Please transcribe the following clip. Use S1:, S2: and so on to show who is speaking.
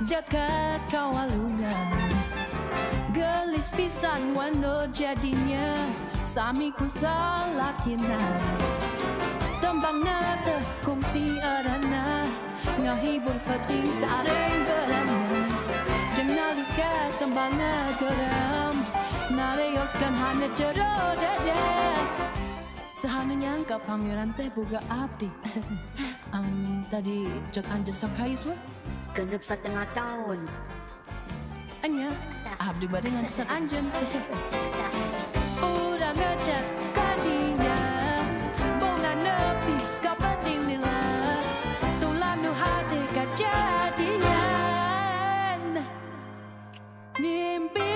S1: dekat kawalungan. Gelis pisan wano jadinya samiku salah kina. Tembang nada kongsi arana ngahibur penting sareng gerana. Jenalika tembang geram nareyoskan hanya jero dada. Sehananya ka pameran teh boga abdi. Tadi cek anjir sampai iswa
S2: Genep 1,5 tahun.
S1: Anya abdi bade ngantesan anjen. Udah ngecek kadinya bonga nepi ka penting nila tulan nu hati kajadian. Nimpi